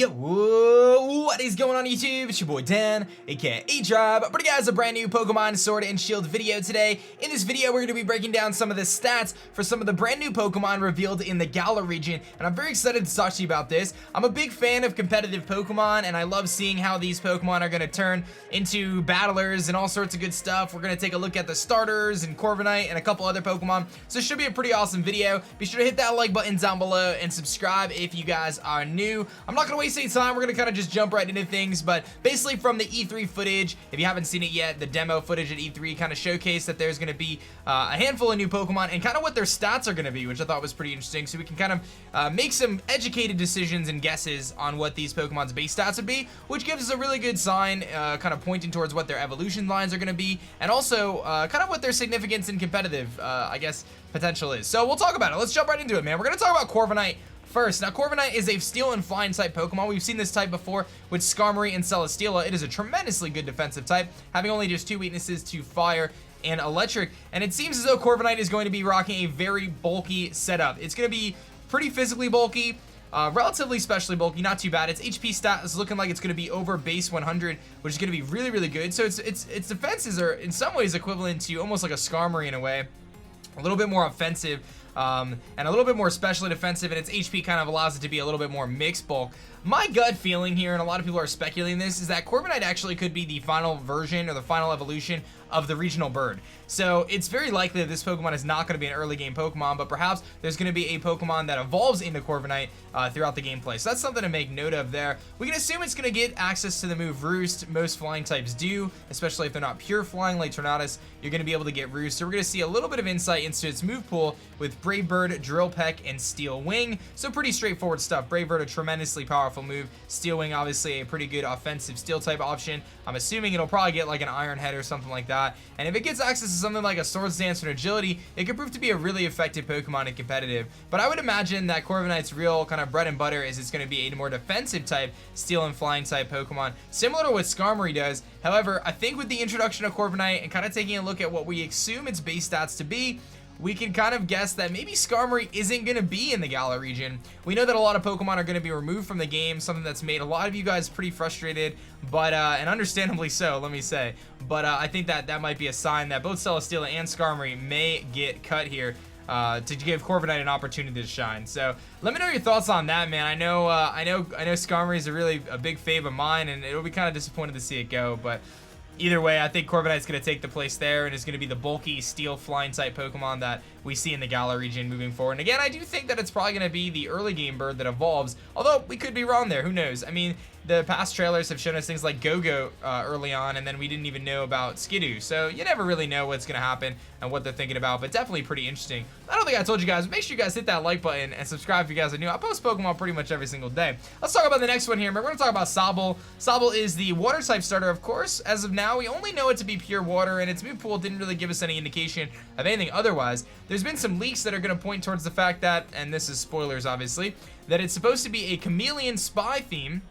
Yo, what is going on YouTube? It's your boy Dan, aka aDrive, bringing you guys a brand new Pokemon Sword and Shield video today. In this video, we're going to be breaking down some of the stats for some of the brand new Pokemon revealed in the Galar region, and I'm very excited to talk to you about this. I'm a big fan of competitive Pokemon, and I love seeing how these Pokemon are going to turn into battlers and all sorts of good stuff. We're going to take a look at the starters and Corvinight and a couple other Pokemon, so it should be a pretty awesome video. Be sure to hit that like button down below and subscribe if you guys are new. I'm not going to waste any time. We're gonna kind of just jump right into things, but basically from the E3 footage, if you haven't seen it yet, the demo footage at E3 kind of showcased that there's gonna be a handful of new Pokemon and kind of what their stats are gonna be, which I thought was pretty interesting, so we can kind of make some educated decisions and guesses on what these Pokemon's base stats would be, which gives us a really good sign, kind of pointing towards what their evolution lines are gonna be, and also kind of what their significance in competitive, I guess, potential is. So we'll talk about it. Let's jump right into it, man. We're gonna talk about Corviknight first. Now, Corviknight is a Steel and Flying type Pokemon. We've seen this type before with Skarmory and Celesteela. It is a tremendously good defensive type, having only just 2 weaknesses to Fire and Electric. And it seems as though Corviknight is going to be rocking a very bulky setup. It's going to be pretty physically bulky, relatively specially bulky, not too bad. Its HP stat is looking like it's going to be over base 100, which is going to be really, really good. So its defenses are in some ways equivalent to almost like a Skarmory in a way. A little bit more offensive, and a little bit more specially defensive, and its HP kind of allows it to be a little bit more mixed bulk. My gut feeling here, and a lot of people are speculating this, is that Corviknight actually could be the final version or the final evolution of the regional bird. So it's very likely that this Pokemon is not going to be an early game Pokemon, but perhaps there's going to be a Pokemon that evolves into Corviknight throughout the gameplay. So that's something to make note of there. We can assume it's going to get access to the move Roost. Most flying types do, especially if they're not pure flying like Tornadus. You're going to be able to get Roost. So we're going to see a little bit of insight into its move pool with Brave Bird, Drill Peck, and Steel Wing. So pretty straightforward stuff. Brave Bird, a tremendously powerful move. Steel Wing, obviously a pretty good offensive steel type option. I'm assuming it'll probably get like an Iron Head or something like that. And if it gets access to something like a Swords Dance or Agility, it could prove to be a really effective Pokemon in competitive. But I would imagine that Corviknight's real kind of bread and butter is it's going to be a more defensive type, Steel and Flying type Pokemon, similar to what Skarmory does. However, I think with the introduction of Corviknight and kind of taking a look at what we assume its base stats to be, we can kind of guess that maybe Skarmory isn't going to be in the Galar region. We know that a lot of Pokemon are going to be removed from the game, something that's made a lot of you guys pretty frustrated, but and understandably so, let me say. But I think that that might be a sign that both Celesteela and Skarmory may get cut here to give Corviknight an opportunity to shine. So let me know your thoughts on that, man. I know Skarmory is a big fave of mine, and it'll be kind of disappointed to see it go, but either way, I think Corviknight's going to take the place there and is going to be the bulky steel flying type Pokemon that we see in the Galar region moving forward. And again, I do think that it's probably going to be the early game bird that evolves, although we could be wrong there. Who knows? I mean, the past trailers have shown us things like Go-Go early on, and then we didn't even know about Skidoo. So you never really know what's going to happen and what they're thinking about, but definitely pretty interesting. I don't think I told you guys, but make sure you guys hit that like button and subscribe if you guys are new. I post Pokemon pretty much every single day. Let's talk about the next one here. We're going to talk about Sobble. Sobble is the water type starter, of course. As of now, we only know it to be pure water, and its move pool didn't really give us any indication of anything otherwise. There's been some leaks that are going to point towards the fact that, and this is spoilers obviously, that it's supposed to be a chameleon spy theme.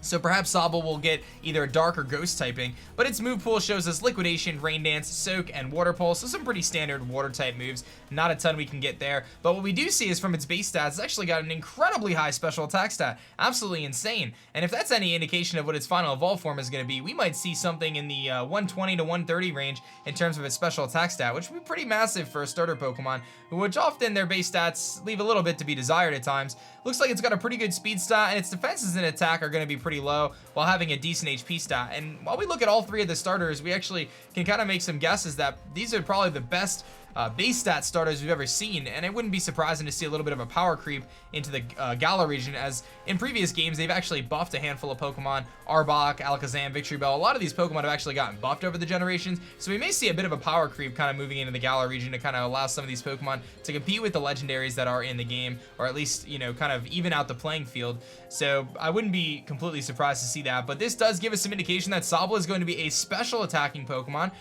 So perhaps Sobble will get either a dark or ghost typing, but its move pool shows us Liquidation, Rain Dance, Soak, and Water Pulse, so some pretty standard water type moves. Not a ton we can get there, but what we do see is from its base stats, it's actually got an incredibly high special attack stat. Absolutely insane. And if that's any indication of what its final evolve form is going to be, we might see something in the 120 to 130 range in terms of its special attack stat, which would be pretty massive for a starter Pokemon, which often their base stats leave a little bit to be desired at times. Looks like it's got a pretty good speed stat, and its defenses and attack are going to be pretty low while having a decent HP stat. And while we look at all three of the starters, we actually can kind of make some guesses that these are probably the best base stat starters we've ever seen, and it wouldn't be surprising to see a little bit of a power creep into the Galar region, as in previous games they've actually buffed a handful of Pokemon. Arbok, Alakazam, Victory Bell, a lot of these Pokemon have actually gotten buffed over the generations, so we may see a bit of a power creep kind of moving into the Galar region to kind of allow some of these Pokemon to compete with the legendaries that are in the game, or at least, you know, kind of even out the playing field. So I wouldn't be completely surprised to see that, but this does give us some indication that Sobble is going to be a special attacking Pokemon,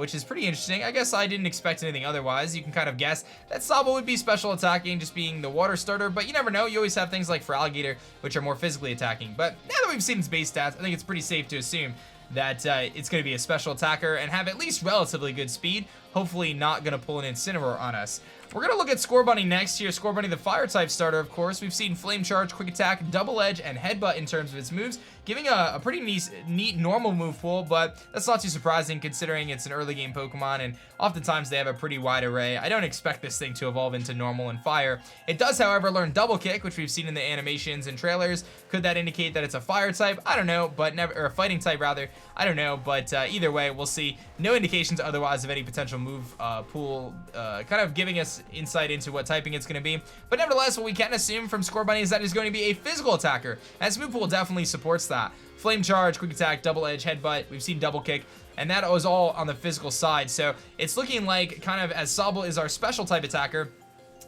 which is pretty interesting. I guess I didn't expect anything otherwise. You can kind of guess that Sobble would be special attacking, just being the water starter, but you never know. You always have things like for Alligator, which are more physically attacking. But now that we've seen its base stats, I think it's pretty safe to assume that it's going to be a special attacker and have at least relatively good speed. hopefully not gonna pull an Incineroar on us. We're gonna look at Scorbunny next here. Scorbunny, the fire type starter, of course. We've seen Flame Charge, Quick Attack, Double Edge, and Headbutt in terms of its moves, giving a pretty neat normal move pool, but that's not too surprising considering it's an early game Pokemon, and oftentimes they have a pretty wide array. I don't expect this thing to evolve into normal and fire. It does, however, learn Double Kick, which we've seen in the animations and trailers. Could that indicate that it's a fire type? I don't know, but never, or a fighting type rather. I don't know, but either way, we'll see. No indications otherwise of any potential move pool, kind of giving us insight into what typing it's going to be. But nevertheless, what we can assume from Scorbunny is that it's going to be a physical attacker, and its move pool definitely supports that. Flame Charge, Quick Attack, Double Edge, Headbutt, we've seen Double Kick, and that was all on the physical side. So it's looking like, kind of as Sobble is our special type attacker,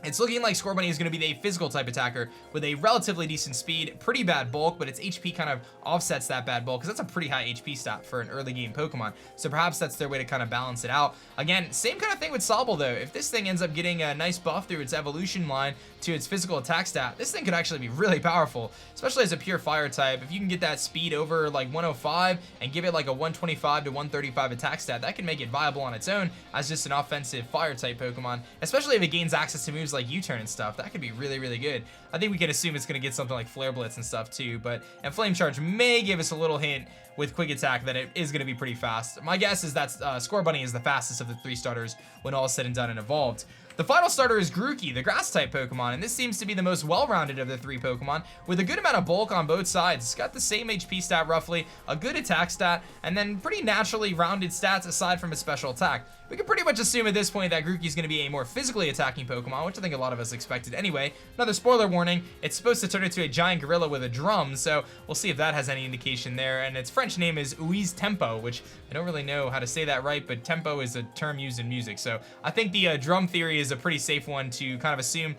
it's looking like Scorbunny is going to be a physical type attacker with a relatively decent speed, pretty bad bulk, but its HP kind of offsets that bad bulk, because that's a pretty high HP stat for an early game Pokemon. So perhaps that's their way to kind of balance it out. Again, same kind of thing with Sobble though. If this thing ends up getting a nice buff through its evolution line to its physical attack stat, this thing could actually be really powerful, especially as a pure fire type. If you can get that speed over like 105 and give it like a 125 to 135 attack stat, that can make it viable on its own as just an offensive fire type Pokemon, especially if it gains access to moves like U-turn and stuff. That could be really, really good. I think we can assume it's going to get something like Flare Blitz and stuff too, and Flame Charge may give us a little hint with Quick Attack that it is going to be pretty fast. My guess is that Scorbunny is the fastest of the 3 starters when all is said and done and evolved. The final starter is Grookey, the grass-type Pokemon, and this seems to be the most well-rounded of the 3 Pokemon, with a good amount of bulk on both sides. It's got the same HP stat roughly, a good attack stat, and then pretty naturally rounded stats aside from its special attack. We can pretty much assume at this point that Grookey is going to be a more physically attacking Pokemon, which I think a lot of us expected anyway. Another spoiler warning, it's supposed to turn into a giant gorilla with a drum, so we'll see if that has any indication there. And its French name is Ouise Tempo, which I don't really know how to say that right, but tempo is a term used in music, so I think the drum theory is a pretty safe one to kind of assume.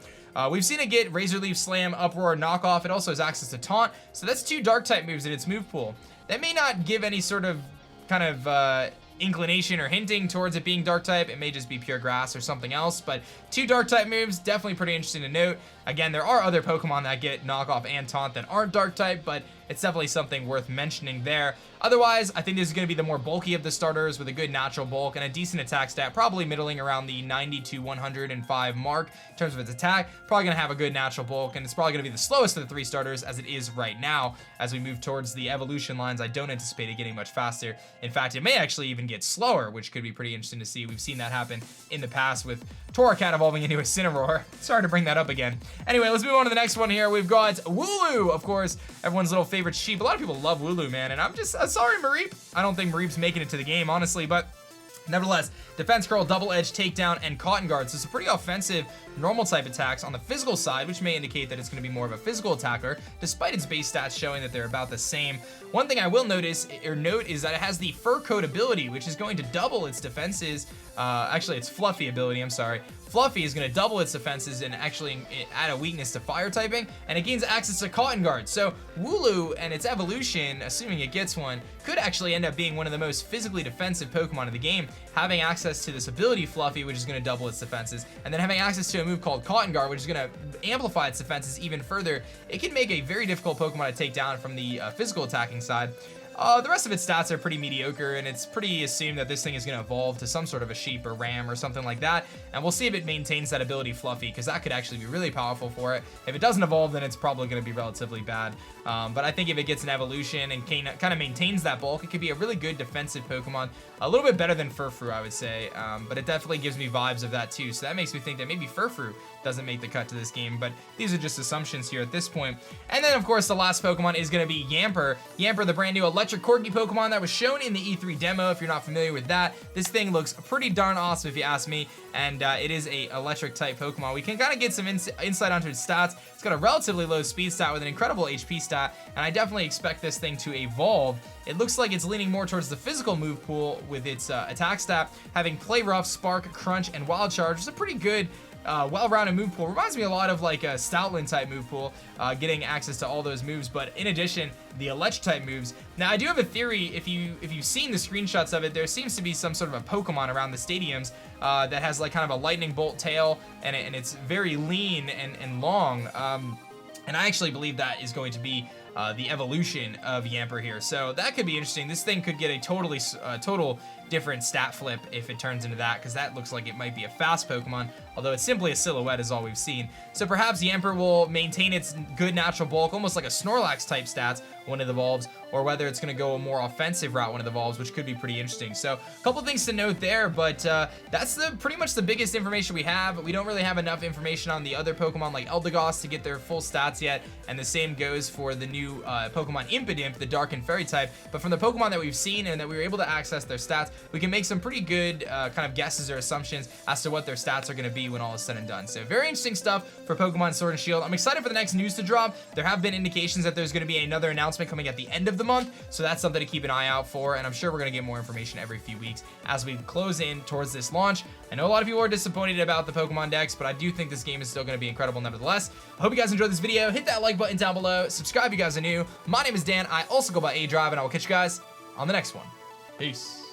We've seen it get Razor Leaf Slam, Uproar, Knockoff. It also has access to Taunt, so that's 2 Dark-type moves in its move pool. That may not give any sort of kind of inclination or hinting towards it being dark type. It may just be pure grass or something else, but 2 dark type moves, definitely pretty interesting to note. Again, there are other Pokemon that get knockoff and taunt that aren't dark type, but it's definitely something worth mentioning there. Otherwise, I think this is going to be the more bulky of the starters with a good natural bulk and a decent attack stat, probably middling around the 90 to 105 mark in terms of its attack. Probably going to have a good natural bulk, and it's probably going to be the slowest of the 3 starters as it is right now. As we move towards the evolution lines, I don't anticipate it getting much faster. In fact, it may actually even get slower, which could be pretty interesting to see. We've seen that happen in the past with Torracat evolving into a Incineroar. Sorry to bring that up again. Anyway, let's move on to the next one here. We've got Wooloo, of course, everyone's little favorite sheep. A lot of people love Wooloo, man, and I'm just sorry, Mareep. I don't think Mareep's making it to the game, honestly, but nevertheless, Defense Curl, Double Edge, Takedown, and Cotton Guard. So some pretty offensive normal type attacks on the physical side, which may indicate that it's going to be more of a physical attacker, despite its base stats showing that they're about the same. One thing I will note is that it has the Fur Coat ability, which is going to double its defenses. Actually, it's Fluffy ability, I'm sorry. Fluffy is going to double its defenses and actually add a weakness to fire typing, and it gains access to Cotton Guard. So Wooloo and its evolution, assuming it gets one, could actually end up being one of the most physically defensive Pokemon in the game, having access to this ability Fluffy, which is going to double its defenses, and then having access to a move called Cotton Guard, which is going to amplify its defenses even further. It can make a very difficult Pokemon to take down from the physical attacking side. The rest of its stats are pretty mediocre, and it's pretty assumed that this thing is going to evolve to some sort of a sheep or ram or something like that, and we'll see if it maintains that ability Fluffy, because that could actually be really powerful for it. If it doesn't evolve, then it's probably going to be relatively bad, but I think if it gets an evolution and kind of maintains that bulk, it could be a really good defensive Pokemon, a little bit better than Furfrou, I would say, but it definitely gives me vibes of that too, so that makes me think that maybe Furfrou doesn't make the cut to this game, but these are just assumptions here at this point. And then, of course, the last Pokemon is going to be Yampert. Yampert, the brand new electric corgi Pokemon that was shown in the E3 demo. If you're not familiar with that, this thing looks pretty darn awesome if you ask me, and it is a electric type Pokemon. We can kind of get some insight onto its stats. It's got a relatively low speed stat with an incredible HP stat, and I definitely expect this thing to evolve. It looks like it's leaning more towards the physical move pool with its attack stat, having Play Rough, Spark, Crunch, and Wild Charge. It's a pretty good well-rounded move pool. Reminds me a lot of like a Stoutland type move pool, getting access to all those moves, but in addition, the electric type moves. Now, I do have a theory. If you've seen the screenshots of it, there seems to be some sort of a Pokemon around the stadiums that has like kind of a lightning bolt tail, and it's very lean and long. And I actually believe that is going to be the evolution of Yampert here. So that could be interesting. This thing could get a total different stat flip if it turns into that, because that looks like it might be a fast Pokemon, although it's simply a silhouette is all we've seen. So perhaps Yampert will maintain its good natural bulk, almost like a Snorlax type stats when it evolves, or whether it's going to go a more offensive route when it evolves, which could be pretty interesting. So a couple things to note there, but that's pretty much the biggest information we have. We don't really have enough information on the other Pokemon like Eldegoss to get their full stats yet, and the same goes for the new Pokemon IMPIDIMP, the Dark and Fairy type. But from the Pokemon that we've seen and that we were able to access their stats, we can make some pretty good kind of guesses or assumptions as to what their stats are going to be when all is said and done. So very interesting stuff for Pokemon Sword and Shield. I'm excited for the next news to drop. There have been indications that there's going to be another announcement coming at the end of the month, so that's something to keep an eye out for, and I'm sure we're going to get more information every few weeks as we close in towards this launch. I know a lot of people are disappointed about the Pokemon Dex, but I do think this game is still going to be incredible nevertheless. I hope you guys enjoyed this video. Hit that like button down below. Subscribe if you guys are new. My name is Dan. I also go by aDrive, and I will catch you guys on the next one. Peace.